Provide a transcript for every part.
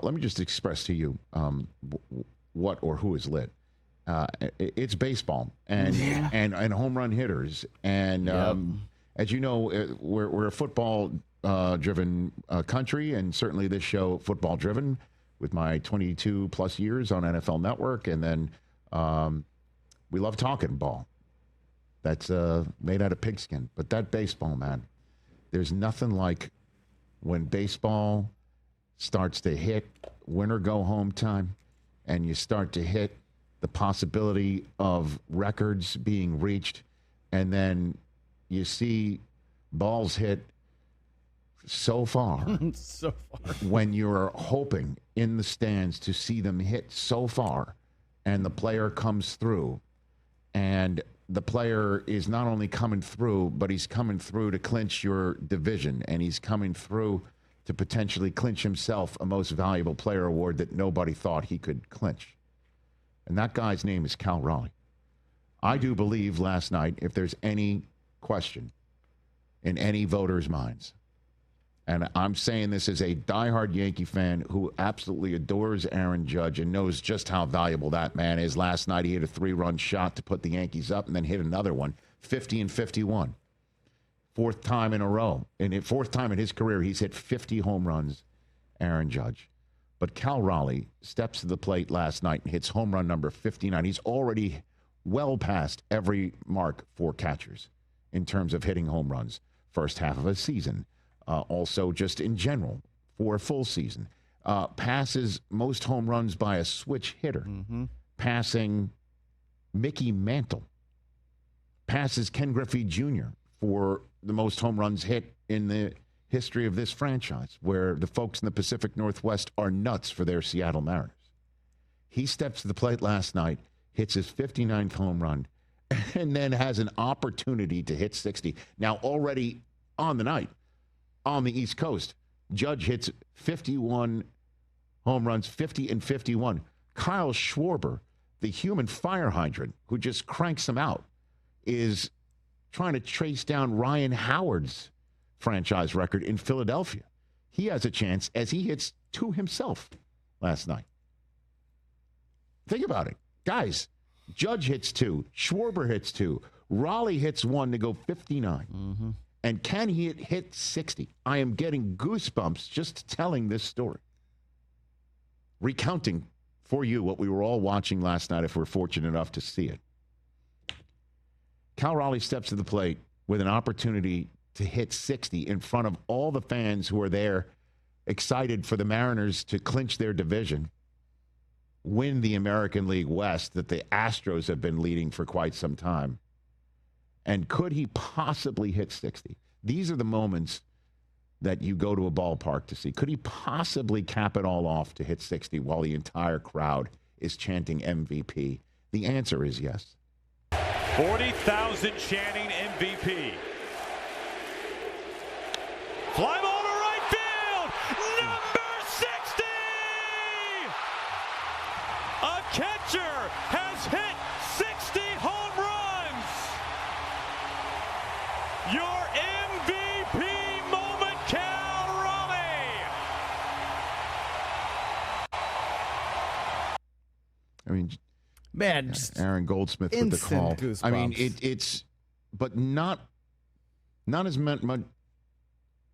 let me just express to you what or who is lit. It's baseball and home run hitters. And as you know, we're a football driven country, and certainly this show football driven with my 22 plus years on NFL Network. And then we love talking ball. That's made out of pigskin. But that baseball, man, there's nothing like when baseball starts to hit win or go home time, and you start to hit the possibility of records being reached, and then you see balls hit so far, when you're hoping in the stands to see them hit so far, and the player comes through, and the player is not only coming through, but he's coming through to clinch your division, and he's coming through to potentially clinch himself a most valuable player award that nobody thought he could clinch. And that guy's name is Cal Raleigh. I do believe last night, if there's any question in any voter's minds, and I'm saying this as a diehard Yankee fan who absolutely adores Aaron Judge and knows just how valuable that man is. Last night he hit a 3-run shot to put the Yankees up and then hit another one, 50 and 51. Fourth time in a row. And fourth time in his career, he's hit 50 home runs, Aaron Judge. But Cal Raleigh steps to the plate last night and hits home run number 59. He's already well past every mark for catchers in terms of hitting home runs first half of a season. Also, just in general, for a full season. Passes most home runs by a switch hitter. Passing Mickey Mantle. Passes Ken Griffey Jr. for the most home runs hit in the history of this franchise, where the folks in the Pacific Northwest are nuts for their Seattle Mariners. He steps to the plate last night, hits his 59th home run, and then has an opportunity to hit 60. Now, already on the night, on the East Coast, Judge hits 51 home runs, 50 and 51. Kyle Schwarber, the human fire hydrant who just cranks them out, is trying to trace down Ryan Howard's franchise record in Philadelphia. He has a chance as he hits 2 himself last night. Think about it. Guys, Judge hits 2. Schwarber hits 2. Raleigh hits 1 to go 59. And can he hit 60? I am getting goosebumps just telling this story. Recounting for you what we were all watching last night if we're fortunate enough to see it. Cal Raleigh steps to the plate with an opportunity to hit 60 in front of all the fans who are there excited for the Mariners to clinch their division, win the American League West that the Astros have been leading for quite some time. And could he possibly hit 60? These are the moments that you go to a ballpark to see. Could he possibly cap it all off to hit 60 while the entire crowd is chanting MVP? The answer is yes. 40,000 chanting MVP. Fly ball to right field. Number 60! A catcher has hit 60 home runs. Your MVP moment, Cal Raleigh. I mean, man, Aaron Goldsmith with the call. Goosebumps. I mean, it's, but not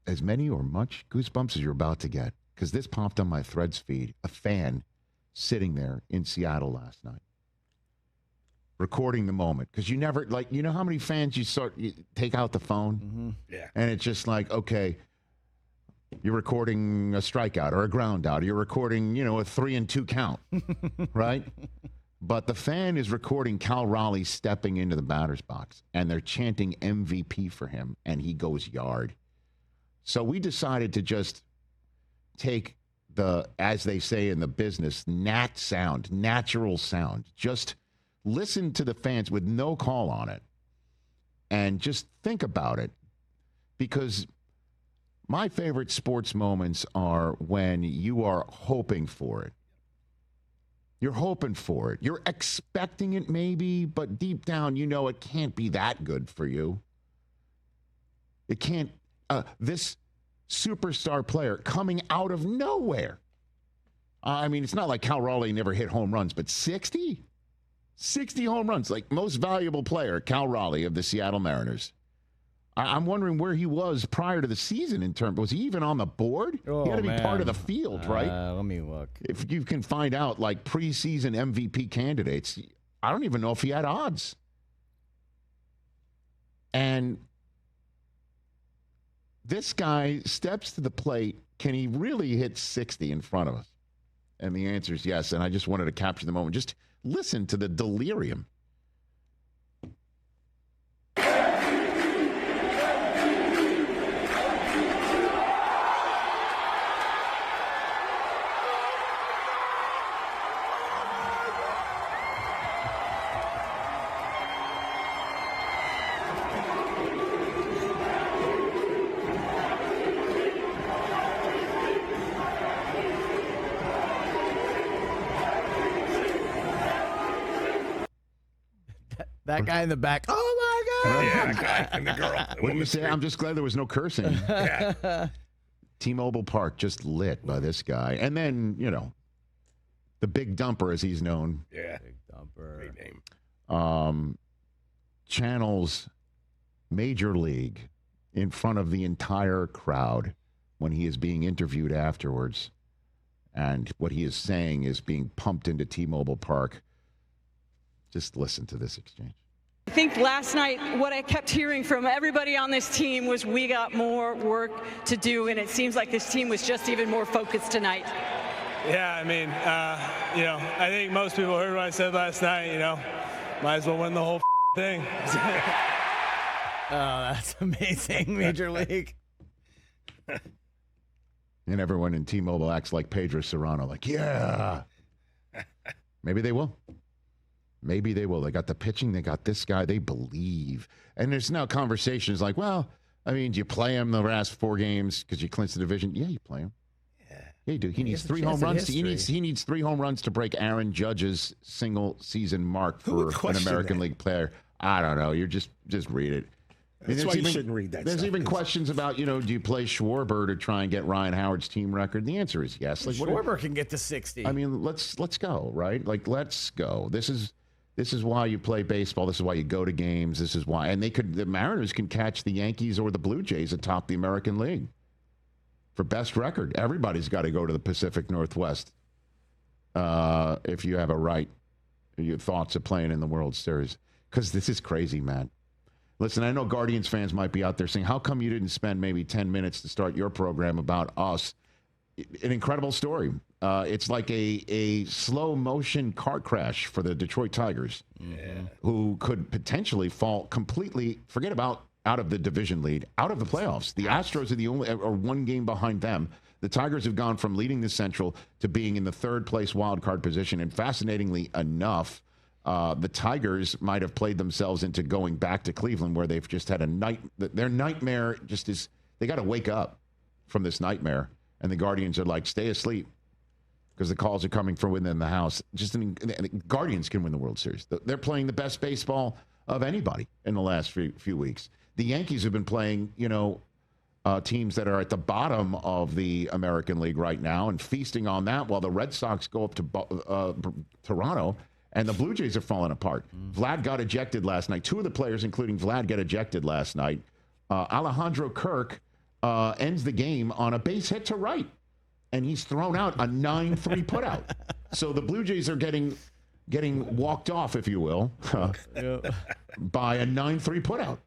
as many or much goosebumps as you're about to get, because this popped on my Threads feed. A fan sitting there in Seattle last night, recording the moment, because you never, like, you know how many fans you take out the phone, Yeah, and it's just like, okay, you're recording a strikeout or a ground out, or you're recording, a 3-2 count, right? But the fan is recording Cal Raleigh stepping into the batter's box, and they're chanting MVP for him, and he goes yard. So we decided to just take the, as they say in the business, natural sound. Just listen to the fans with no call on it and just think about it. Because my favorite sports moments are when you are hoping for it. You're hoping for it. You're expecting it maybe, but deep down, you know it can't be that good for you. It can't. This superstar player coming out of nowhere I mean, it's not like Cal Raleigh never hit home runs, but 60? 60 home runs, like most valuable player, Cal Raleigh of the Seattle Mariners. I'm wondering where he was prior to the season in terms. Was he even on the board? He had to be part of the field, right? Let me look. If you can find out, like, preseason MVP candidates, I don't even know if he had odds. And this guy steps to the plate. Can he really hit 60 in front of us? And the answer is yes. And I just wanted to capture the moment. Just listen to the delirium. That guy in the back. Oh, my God. Yeah, the guy and the girl. What do you say? I'm just glad there was no cursing. Yeah. T-Mobile Park just lit by this guy. And then, you know, the Big Dumper, as he's known. Yeah. Big Dumper. Great name. Channels Major League in front of the entire crowd when he is being interviewed afterwards. And what he is saying is being pumped into T-Mobile Park. Just listen to this exchange. I think last night what I kept hearing from everybody on this team was we got more work to do, and it seems like this team was just even more focused tonight. Yeah, I mean, I think most people heard what I said last night, might as well win the whole thing. Oh, that's amazing, Major League. And everyone in T-Mobile acts like Pedro Serrano, like, yeah. Maybe they will. Maybe they will. They got the pitching. They got this guy. They believe. And there's now conversations like, well, I mean, do you play him the last 4 games because you clinched the division? Yeah, you play him. Yeah, you do. He needs 3 home runs. He needs 3 home runs to break Aaron Judge's single-season mark for an American League player. I don't know. You're just read it. That's why you shouldn't read that. There's even questions about, do you play Schwarber to try and get Ryan Howard's team record? The answer is yes. Like, Schwarber can get to 60. I mean, let's go, right? Like, let's go. This is why you play baseball. This is why you go to games. This is why. And the Mariners can catch the Yankees or the Blue Jays atop the American League for best record. Everybody's got to go to the Pacific Northwest if you have a right. Your thoughts of playing in the World Series. Because this is crazy, man. Listen, I know Guardians fans might be out there saying, how come you didn't spend maybe 10 minutes to start your program about us? An incredible story. It's like a slow motion car crash for the Detroit Tigers, who could potentially fall completely, forget about out of the division lead, out of the playoffs. The Astros are 1 game behind them. The Tigers have gone from leading the Central to being in the 3rd place wild card position. And fascinatingly enough, the Tigers might have played themselves into going back to Cleveland, where they've just had their nightmare just is, they got to wake up from this nightmare. And the Guardians are like, stay asleep, because the calls are coming from within the house. The Guardians can win the World Series. They're playing the best baseball of anybody in the last few weeks. The Yankees have been playing, teams that are at the bottom of the American League right now and feasting on that, while the Red Sox go up to Toronto, and the Blue Jays are falling apart. Vlad got ejected last night. 2 of the players, including Vlad, got ejected last night. Alejandro Kirk ends the game on a base hit to right, and he's thrown out a 9-3 putout. So the Blue Jays are getting walked off, if you will, by a 9-3 putout.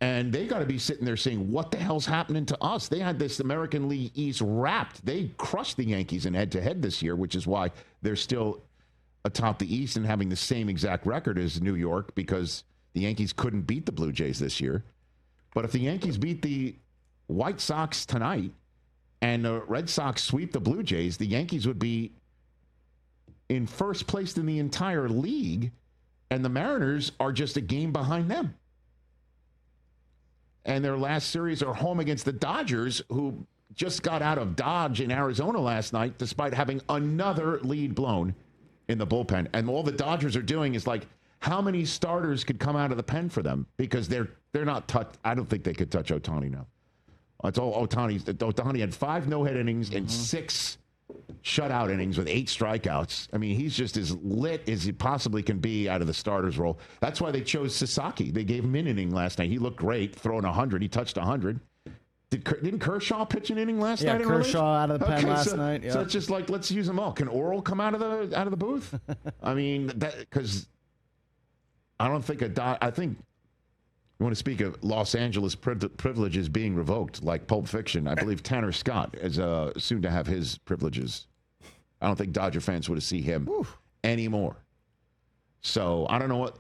And they got to be sitting there saying, what the hell's happening to us? They had this American League East wrapped. They crushed the Yankees in head-to-head this year, which is why they're still atop the East and having the same exact record as New York, because the Yankees couldn't beat the Blue Jays this year. But if the Yankees beat the White Sox tonight and the Red Sox sweep the Blue Jays, the Yankees would be in first place in the entire league, and the Mariners are just a game behind them. And their last series are home against the Dodgers, who just got out of Dodge in Arizona last night, despite having another lead blown in the bullpen. And all the Dodgers are doing is like, how many starters could come out of the pen for them? Because they're not touched. I don't think they could touch Ohtani now. It's all Ohtani. Ohtani had 5 no-hit innings and 6 shutout innings with 8 strikeouts. I mean, he's just as lit as he possibly can be out of the starter's role. That's why they chose Sasaki. They gave him an inning last night. He looked great, throwing 100. He touched 100. Didn't Kershaw pitch an inning last night? Yeah, Kershaw out of the pen last night. Yeah. So it's just like, let's use them all. Can Oral come out of the booth? I mean, because I don't think I think you want to speak of Los Angeles privileges being revoked, like Pulp Fiction. I believe Tanner Scott is soon to have his privileges. I don't think Dodger fans would see him anymore. So I don't know what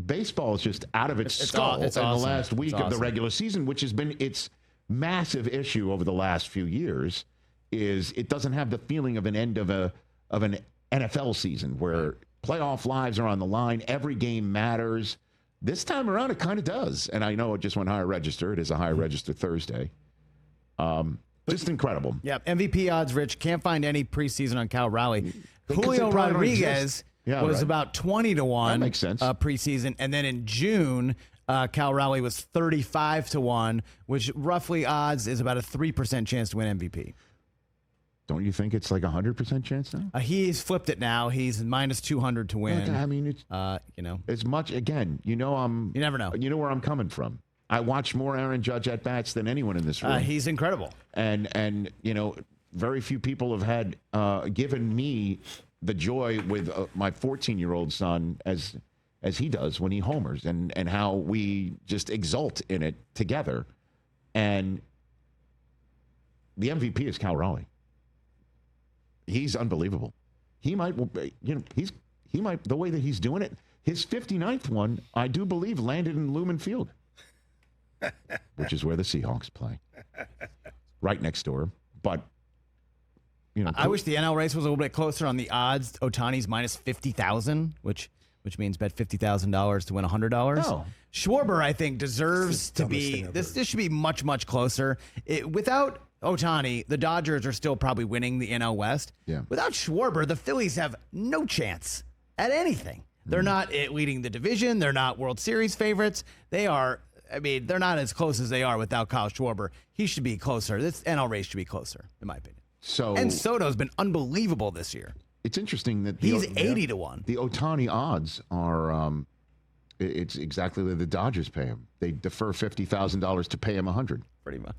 baseball is just out of its skull in the last week of the regular season, which has been its massive issue over the last few years. Is it doesn't have the feeling of an end of an NFL season where playoff lives are on the line, every game matters. This time around, it kind of does. And I know it just went higher register. It is a higher register Thursday. Just incredible. Yeah, MVP odds, Rich. Can't find any preseason on Cal Raleigh. Julio Rodriguez was about 20 to 1. That makes sense. Preseason. And then in June, Cal Raleigh was 35 to 1, which roughly odds is about a 3% chance to win MVP. Don't you think it's like 100% chance now? He's flipped it now. He's minus 200 to win. Okay, I mean, it's as much. Again, you never know. You know where I'm coming from. I watch more Aaron Judge at bats than anyone in this room. He's incredible. And very few people have had given me the joy with my 14-year-old son as he does when he homers, and how we just exult in it together. And the MVP is Cal Raleigh. He's unbelievable. He might, he might, the way that he's doing it, his 59th one, I do believe, landed in Lumen Field, which is where the Seahawks play, right next door. But, I wish the NL race was a little bit closer on the odds. Ohtani's minus 50,000, which means bet $50,000 to win $100. Oh. Schwarber, I think, deserves to be, this should be much, much closer. Without Ohtani, the Dodgers are still probably winning the NL West. Yeah. Without Schwarber, the Phillies have no chance at anything. They're not leading the division. They're not World Series favorites. They're not as close as they are without Kyle Schwarber. He should be closer. This NL race should be closer, in my opinion. And Soto's been unbelievable this year. It's interesting that he's 80 to 1. The Ohtani odds are, it's exactly what the Dodgers pay him. They defer $50,000 to pay him $100. Pretty much.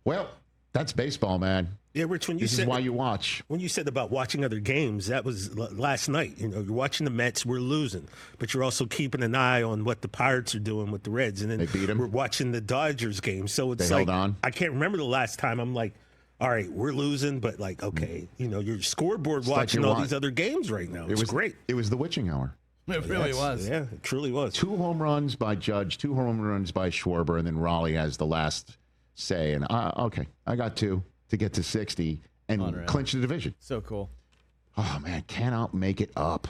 Well, that's baseball, man. Yeah, Rich, this is why you watch. When you said about watching other games, that was last night. You're watching the Mets, we're losing, but you're also keeping an eye on what the Pirates are doing with the Reds, and then they beat them. We're watching the Dodgers game, so it's they like held on. I can't remember the last time I'm like, all right, we're losing, but like, okay, your scoreboard it's watching all these other games right now. It's great. It was the witching hour. It really was. Yeah, it truly was. 2 home runs by Judge, 2 home runs by Schwarber, and then Raleigh has the last say. And okay, I got 2 to get to 60 and clinch the division. So cool. Oh man, cannot make it up.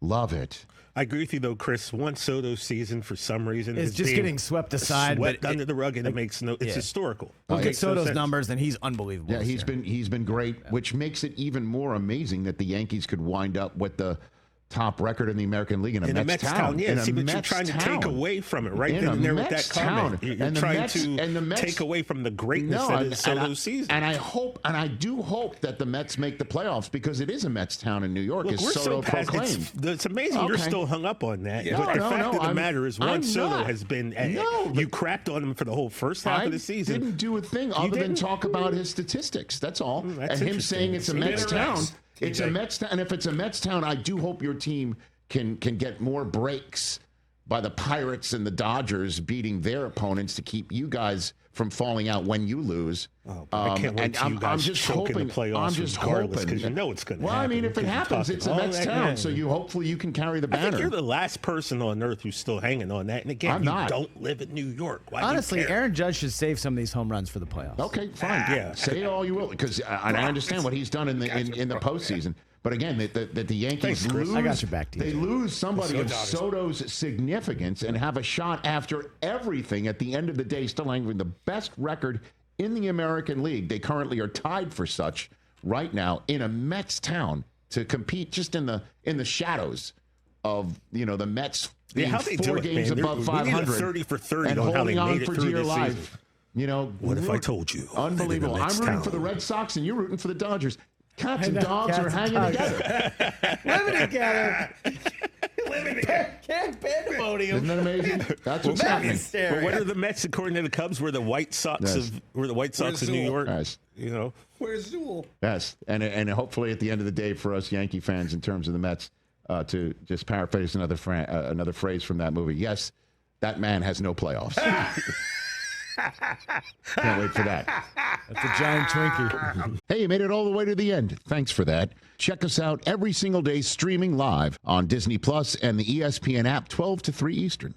Love it. I agree with you though, Chris. Juan Soto's season for some reason is just getting swept aside, swept under the rug, and it makes it's historical. Look at Soto's numbers, and he's unbelievable. Yeah, he's been great, which makes it even more amazing that the Yankees could wind up with the top record in the American League in a Mets town. Yeah, see, but you're trying to take away from it right then and there with that comment. You're trying to take away from the greatness that is Soto's season. And I do hope that the Mets make the playoffs because it is a Mets town in New York. Look, as Soto proclaimed. It's amazing you're still hung up on that. Yeah. But the fact of the matter is, Juan Soto has been. You crapped on him for the whole first half of the season. I didn't do a thing other than talk about his statistics. That's all. And him saying it's a Mets town. It's a Mets town, and if it's a Mets town, I do hope your team can get more breaks by the Pirates and the Dodgers beating their opponents to keep you guys from falling out when you lose. I can't wait till you guys choke in the playoffs. I'm just hoping because you know it's going to happen. Well, I mean, if it happens, it's a Mets town, so hopefully you can carry the banner. I think you're the last person on earth who's still hanging on that. And again, you don't live in New York. Why honestly, do you care? Aaron Judge should save some of these home runs for the playoffs. Okay, fine. Yeah, say all you will, because I understand what he's done in the postseason. But again, that the Yankees lose. I got your back, they lose somebody of Soto's significance and have a shot after everything at the end of the day, still having the best record in the American League. They currently are tied for such right now in a Mets town to compete just in the shadows of the Mets being how they 4 games above 500 30 for 30 and on how they holding on made it for through dear this life. season. What if I told you? Unbelievable. I'm rooting for the Red Sox, and you're rooting for the Dodgers. Cats and dogs are hanging together. Living together. Pandemonium. Isn't that amazing? That's what's happening. But what are the Mets according to the Cubs? We're the White Sox of New York. Yes. Where's Zool? Yes, and hopefully at the end of the day for us Yankee fans, in terms of the Mets, to just paraphrase another phrase from that movie. Yes, that man has no playoffs. Can't wait for that. That's a giant Twinkie. Hey, you made it all the way to the end. Thanks for that. Check us out every single day streaming live on Disney Plus and the ESPN app 12 to 3 Eastern.